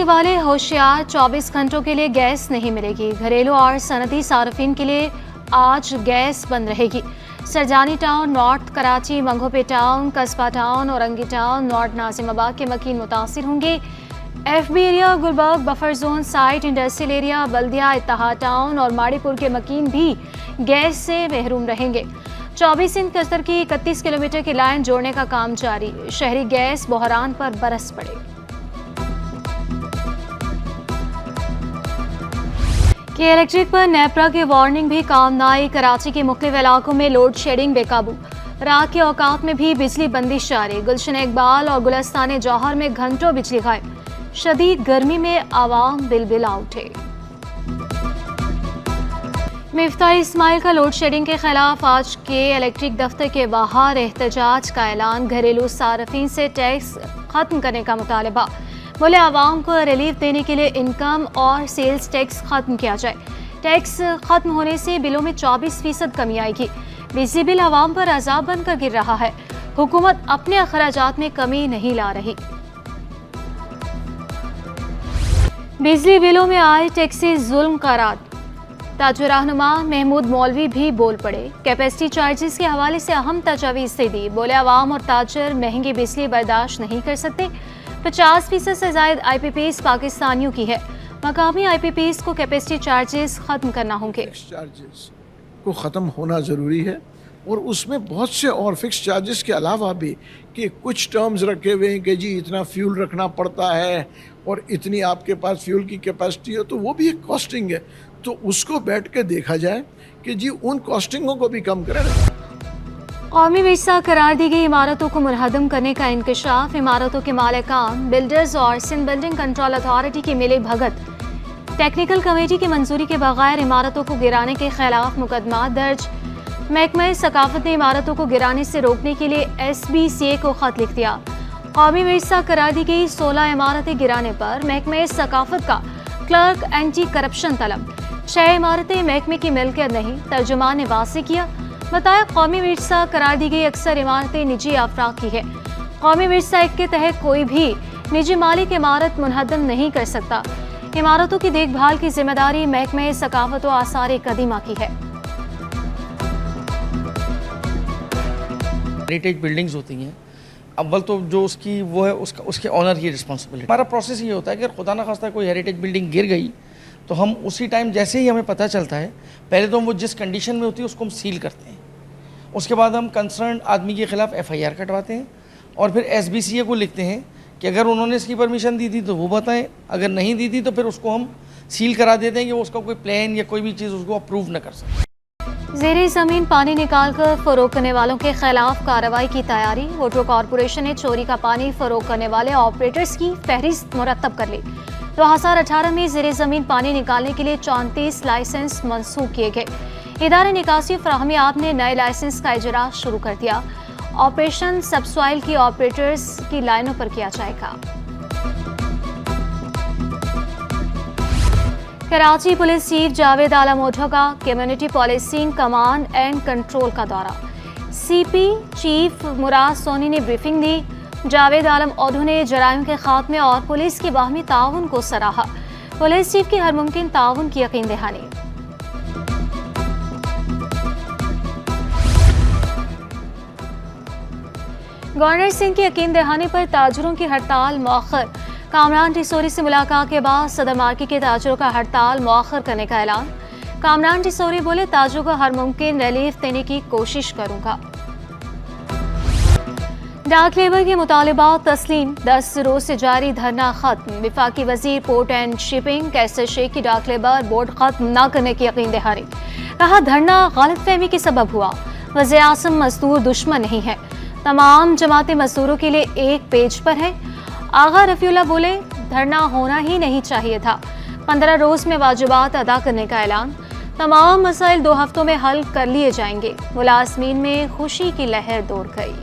कराची वाले होशियार, 24 घंटों के लिए गैस नहीं मिलेगी। घरेलू और सनती सार्फिन के लिए आज गैस बंद रहेगी। Surjani town, north Karachi, Mangopir town, Qasba town, Orangi town, north Nazimabad के मकीन मुतासिर होंगे। FB area, Gulberg buffer zone site, industrial area, Baldia, Ittehad town और माड़ीपुर के मकीन भी गैस से महरूम रहेंगे। 24 इंच कतर की 31 किलोमीटर की लाइन जोड़ने का काम जारी। शहरी गैस बहरान पर बरस पड़े। कि इलेक्ट्रिक पर नेपरा की वार्निंग भी काम न आई। कराची के मुख्तलिफ इलाकों में लोड शेडिंग बेकाबू। रात के औकात में भी बिजली बंदिश जारी। गुलशन इकबाल और गुलस्तान जौहर में घंटों बिजली गायब। शदीद गर्मी में आवाम बिलबिला उठे। मिफ्ताह इस्माइल का लोड शेडिंग के खिलाफ आज के इलेक्ट्रिक दफ्तर के बाहर एहतजाज का ऐलान। घरेलू सार्फिन से टैक्स खत्म करने का मुतालबा। बोले आवाम को रिलीफ देने के लिए इनकम और सेल्स टैक्स खत्म किया जाए। टैक्स खत्म होने से बिलों में 24% कमी आएगी। बिजली बिल आवाम पर अजाब बनकर गिर रहा है। हुकूमत अपने अखराजात में कमी नहीं ला रही। बिजली बिलों में आए टैक्सी जुल्म करार। ताजो रहनुमा महमूद मौलवी भी बोल पड़े। कैपेसिटी चार्जेस के हवाले से अहम तजावीज़ से दी। बोले आवाम और ताजर महंगी बिजली बर्दाश्त नहीं कर सकते। 50% से ज़ायद IPPs पाकिस्तानियों की है। मकामी IPPs को कैपेसिटी चार्जेस ख़त्म करना होंगे। चार्जेस को ख़त्म होना ज़रूरी है और उसमें बहुत से और फिक्स चार्जेस के अलावा भी कि कुछ टर्म्स रखे हुए हैं कि जी इतना फ्यूल रखना पड़ता है और इतनी आपके पास फ्यूल की कैपेसिटी है, तो वो भी एक कॉस्टिंग है। तो उसको बैठ के देखा जाए कि जी उन कॉस्टिंगों को भी कम करें। कौमी विरसा करार दी गई इमारतों को मुनहदम करने का इंकशाफ। इमारतों के मालिकान, बिल्डर्स और सिंध बिल्डिंग कंट्रोल अथॉरिटी की मिली भगत। टेक्निकल कमेटी की मंजूरी के बगैर इमारतों को गिराने के खिलाफ मुकदमा दर्ज। महकमा सकाफत ने इमारतों को गिराने से रोकने के लिए SBCA को खत लिख दिया। कौमी विरसा करार दी गई 16 इमारतें गिराने पर महकमा सकाफत का क्लर्क एंटी करप्शन तलब। 6 इमारतें महकमे की मिल्कियत नहीं, तर्जुमान ने वाज़ेह किया। बताया कौमी विरसा करार दी गई अक्सर इमारतें निजी अफराद की है। कौमी विरसा एक्ट के तहत कोई भी निजी मालिक इमारत मुनहदम नहीं कर सकता। इमारतों की देखभाल की जिम्मेदारी महकमे सकाफत व आसार कदीमा की है। हेरिटेज बिल्डिंग्स होती हैं, अव्वल तो जो उसकी वो है उसके ऑनर की रिस्पॉन्सिबिलिटी। हमारा प्रोसेस ये होता है कि खुदा न खास्ता कोई हेरिटेज बिल्डिंग गिर गई तो हम उसी टाइम जैसे ही हमें पता चलता है, पहले तो हम वो जिस कंडीशन में होती है उसको हम सील करते हैं। उसके बाद हम कंसर्न आदमी के ख़िलाफ़ FIR कटवाते हैं और फिर SBCA को लिखते हैं कि अगर उन्होंने इसकी परमिशन दी थी तो वो बताएं, अगर नहीं दी थी तो फिर उसको हम सील करा देते हैं कि वो उसका कोई प्लान या कोई भी चीज़ उसको अप्रूव न कर सके। ज़ेरे ज़मीन पानी निकाल कर फ़रोग़ करने वालों के खिलाफ कार्रवाई की तैयारी। वाटर कॉरपोरेशन ने चोरी का पानी फ़रोग़ करने वाले ऑपरेटर्स की फहरिस्त मुरतब कर ली। 2018 में ज़ेरे ज़मीन पानी निकालने के लिए 34 लाइसेंस मंसूख किए गए। इदारे निकासी फराहमी आप ने नए लाइसेंस का इजरा शुरू कर दिया। ऑपरेशन सबसॉइल की ऑपरेटर्स की लाइनों पर किया जाएगा। कराची पुलिस चीफ जावेद आलम ओझा का community policing command and control का दौरा। CP चीफ मुराद सोनी ने ब्रीफिंग दी। जावेद आलम ओझा ने जराइम के खात्मे और पुलिस के बाहमी ताउन को सराहा। पुलिस चीफ की हर मुमकिन ताउन की यकीन दहानी। गवर्नर सिंह की यकीन दहानी पर ताजरों की हड़ताल मौखर। कामरान टिसोरी से मुलाकात के बाद सदर मार्केट के ताजरों का हड़ताल मौखर करने का ऐलान। कामरान टिसोरी बोले ताजरों को हर मुमकिन रिलीफ देने की कोशिश करूंगा। डाक लेबर के मुतालिबात तस्लीम। 10 रोज से जारी धरना खत्म। विफाकी वजीर पोर्ट एंड शिपिंग कैसर शेख की डाक लेबर बोर्ड खत्म न करने की यकीन दहानी। कहा धरना गलतफहमी के सबब हुआ। वज़ीर आज़म मजदूर दुश्मन नहीं है, तमाम जमातें मजदूरों के लिए एक पेज पर है। आगा रफीउल्लाह बोले धरना होना ही नहीं चाहिए था। 15 रोज में वाजिबात अदा करने का ऐलान। तमाम मसाइल 2 हफ्तों में हल कर लिए जाएंगे। मुलाजमीन में खुशी की लहर दौड़ गई।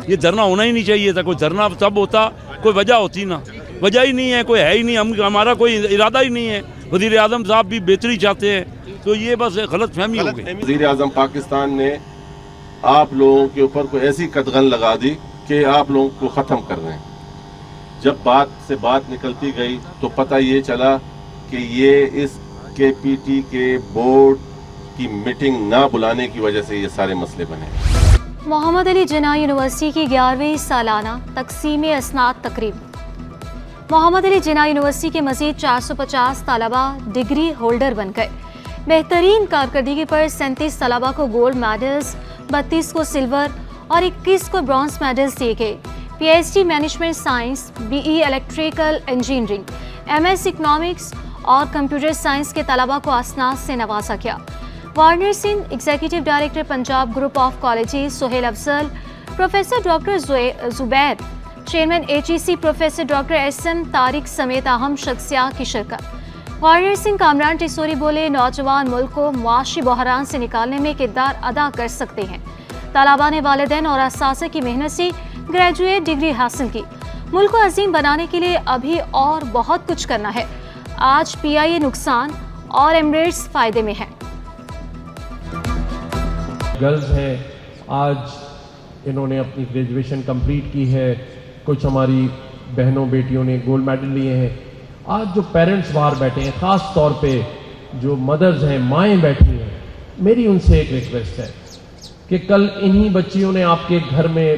ये धरना होना ही नहीं चाहिए था। कोई धरना तब होता, कोई वजह होती ना, वजह ही नहीं है, कोई है ही नहीं। हमारा कोई इरादा ही नहीं है। वज़ीर आज़म साहब भी बेहतरी चाहते हैं, तो ये बस गलत फहमी हो गई। वज़ीर आज़म पाकिस्तान ने आप लोगों के ऊपर कोई ऐसी कतगन लगा दी کہ آپ لوگوں کو ختم کر رہے ہیں. جب بات سے بات نکلتی گئی تو پتہ یہ چلا کہ یہ اس کے پی ٹی کے بورڈ کی میٹنگ نہ بلانے کی وجہ سے یہ سارے مسئلے بنے. محمد علی جناح یونیورسٹی کی 11ویں سالانہ تقسیم اسناد تقریب. محمد علی جناح یونیورسٹی کے مزید 450 طلبہ ڈگری ہولڈر بن گئے. بہترین کارکردگی پر 37 طلبہ کو گولڈ میڈلز، 32 کو سلور اور 21 کو برونز میڈلز دیے گئے. P H D management science, B E electrical engineering, M S economics اور کمپیوٹر سائنس کے طلبہ کو اسناد سے نوازا گیا. Warner Singh, executive director Punjab group of colleges, Sohail Afzal, professor doctor Zubair, chairman H E C professor doctor S M Tariq سمیت اہم شخصیات کی شرکت. وارنر سنگھ کامران ٹیسوری بولے، نوجوان ملک کو معاشی بحران سے نکالنے میں کردار ادا کر سکتے ہیں. طلباء نے والدین اور اساتذہ کی محنت سے گریجویٹ ڈگری حاصل کی. ملک کو عظیم بنانے کے لیے ابھی اور بہت کچھ کرنا ہے. آج پی آئی اے نقصان اور ایمریٹس فائدے میں ہے. گرلز ہیں، آج انہوں نے اپنی گریجویشن کمپلیٹ کی ہے. کچھ ہماری بہنوں بیٹیوں نے گولڈ میڈل لیے ہیں. آج جو پیرنٹس باہر بیٹھے ہیں، خاص طور پہ جو مدرز ہیں، مائیں بیٹھی ہیں، میری ان سے ایک ریکویسٹ ہے کہ کل انہی بچیوں نے آپ کے گھر میں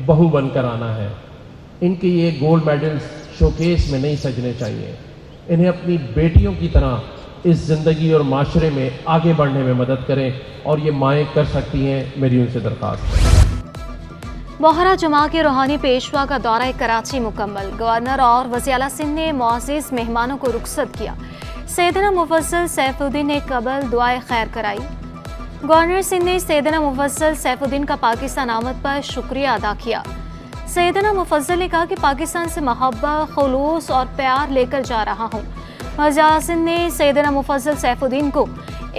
بہو بن کر آنا ہے. ان کے یہ گولڈ میڈلز شوکیس میں نہیں سجنے چاہیے. انہیں اپنی بیٹیوں کی طرح اس زندگی اور معاشرے میں آگے بڑھنے میں مدد کریں، اور یہ مائیں کر سکتی ہیں. میری ان سے درخواست ہے. بوہرا جمعہ کے روحانی پیشوا کا دورہ کراچی مکمل. گورنر اور وزیر اعلیٰ سندھ نے معزز مہمانوں کو رخصت کیا. سیدنا مفضل سیف الدین نے قبل دعائے خیر کرائی. گورنر سندھ نے سیدنا مفضل سیف الدین کا پاکستان آمد پر شکریہ ادا کیا. سیدنا مفضل نے کہا کہ پاکستان سے محبت، خلوص اور پیار لے کر جا رہا ہوں. وزیر اعلیٰ سندھ نے سیدنا مفضل سیف الدین کو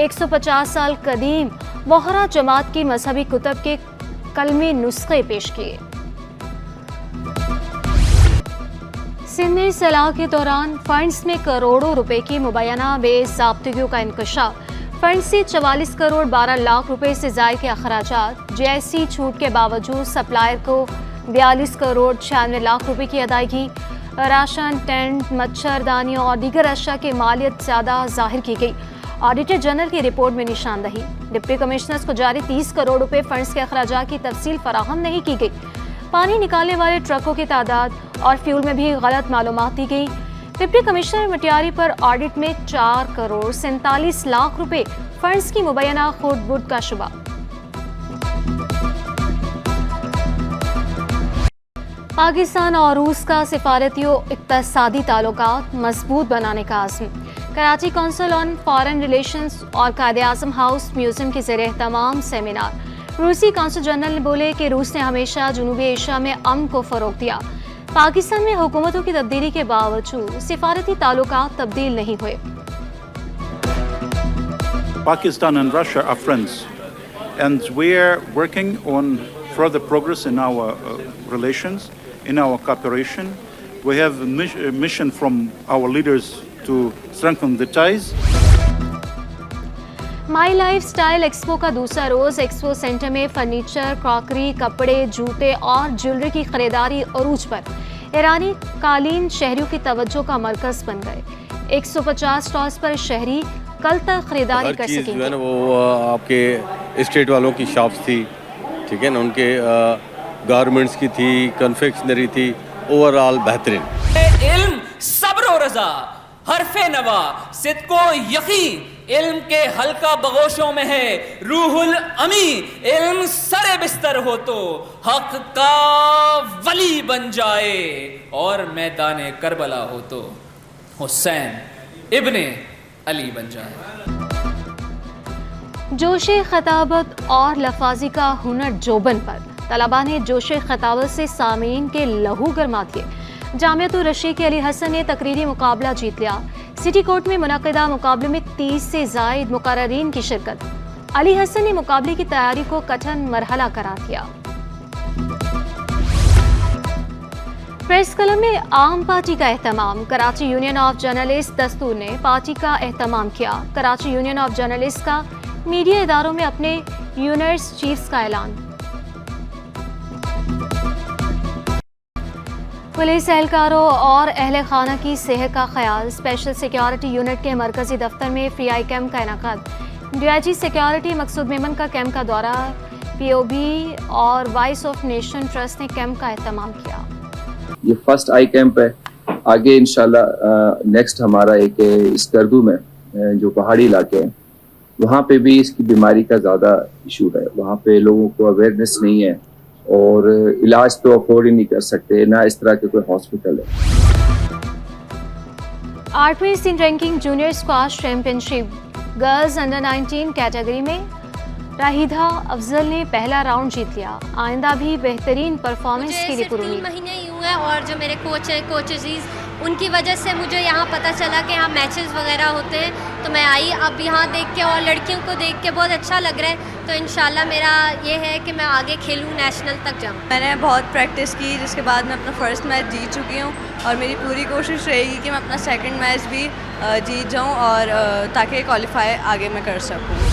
150 سال قدیم بوہرا جماعت کی مذہبی کتب کے کلمی نسخے پیش کیے. سندھ میں سیلاب کے دوران فنڈز میں کروڑوں روپے کی مبینہ بے ضابطگیوں کا انکشاف. فنڈ سے 44 کروڑ 12 لاکھ روپے سے زائد کے اخراجات. جی ایس ٹی چھوٹ کے باوجود سپلائر کو 42 کروڑ 96 لاکھ روپے کی ادائیگی. راشن، ٹینٹ، مچھردانیوں اور دیگر اشیاء کی مالیت زیادہ ظاہر کی گئی. آڈیٹر جنرل کی رپورٹ میں نشاندہی. ڈپٹی کمشنرز کو جاری 30 کروڑ روپے فنڈز کے اخراجات کی تفصیل فراہم نہیں کی گئی. پانی نکالنے والے ٹرکوں کی تعداد اور فیول میں بھی غلط معلومات دی گئی. ڈپٹی کمشنر مٹیاری پر آڈٹ میں 4 کروڑ 47 لاکھ روپے فنڈز کی مبینہ خورد برد کا شبہ. پاکستان اور روس کا سفارتی و اقتصادی تعلقات مضبوط بنانے کا عزم. Karachi council on foreign relations اور قائد اعظم ہاؤس میوزیم کے زیر اہتمام سیمینار. روسی کونسل جنرل نے بولے کہ روس نے ہمیشہ جنوبی ایشیا میں امن کو فروغ دیا. پاکستان میں حکومتوں کی تبدیلی کے باوجود سفارتی تعلقات تبدیل نہیں ہوئے. Pakistan and Russia are friends, and we are working on further progress in our relations, in our cooperation. We have a mission from our leaders to strengthen the ties. My life style expo کا دوسرا روز expo centre میں furniture, crockery, کپڑے، جوتے اور jewellery کی خریداری عروج پر. ایرانی قالین شہریوں کی توجہ کا مرکز بن گئے. 150 سٹالز پر شہری کل تک خریداری کر سکیں گے. وہ آپ کے اسٹیٹ والوں کی شاپس تھی، ٹھیک ہے نا، ان کے گارمنٹس کی تھی، کنفیکشنری تھی، اوور آل بہترین. علم، صبر و رضا، حرف نوا، صدق و یقین علم کے حلقہ بغوشوں میں ہے. روح الامی علم سر بستر ہو تو حق کا ولی بن جائے، اور میدان کربلا ہو تو حسین ابن علی بن جائے. جوش خطابت اور لفاظی کا ہنر جوبن پر. طلباء نے جوش خطابت سے سامعین کے لہو گرما دیے. جامعۃ الرشید کے علی حسن نے تقریری مقابلہ جیت لیا. سٹی کورٹ میں منعقدہ مقابلے میں 30 سے زائد مقررین کی شرکت. علی حسن نے مقابلے کی تیاری کو کٹھن مرحلہ قرار دیا. پریس کلب میں عام پارٹی کا اہتمام. کراچی یونین آف جرنلسٹ دستور نے پارٹی کا اہتمام کیا. کراچی یونین آف جرنلسٹ کا میڈیا اداروں میں اپنے یونٹس چیفز کا اعلان. पुलिस एहलकारों और अहल खाना की सेहत का ख्याल। स्पेशल सिक्योरिटी यूनिट के मरकजी दफ्तर में फ्री आई कैम्प का इनेकाद। DIG सिक्योरिटी मकसूद मेमन का कैम्प का दौरा। POB और वॉइस ऑफ नेशन ट्रस्ट ने कैम्प का एहतमाम किया। ये फर्स्ट आई कैंप है। आगे इंशाल्लाह नेक्स्ट हमारा एक इस गर्दू में जो पहाड़ी इलाके हैं वहाँ पे भी इसकी बीमारी का ज़्यादा इशू है। वहाँ पे लोगों को अवेयरनेस नहीं है और इलाज तो अफोर्ड ही नहीं कर सकते, ना इस तरह के कोई हॉस्पिटल है। 8वीं सीन ranking junior squash championship girls under 19 category में राहिदा अफजल ने पहला राउंड जीत लिया। आइंदा भी बेहतरीन परफॉर्मेंस के लिए पुरुद। महीने ही हुए और जो मेरे कोच हैं कोचेज उनकी वजह से मुझे यहाँ पता चला कि यहाँ मैचेस वगैरह होते हैं तो मैं आई। अब यहाँ देख के और लड़कियों को देख के बहुत अच्छा लग रहा है, तो इंशाल्लाह मेरा ये है कि मैं आगे खेलूँ, नेशनल तक जाऊँ। मैंने बहुत प्रैक्टिस की जिसके बाद मैं अपना फ़र्स्ट मैच जीत चुकी हूँ और मेरी पूरी कोशिश रहेगी कि मैं अपना सेकंड मैच भी जीत जाऊँ और ताकि क्वालिफाई आगे मैं कर सकूँ।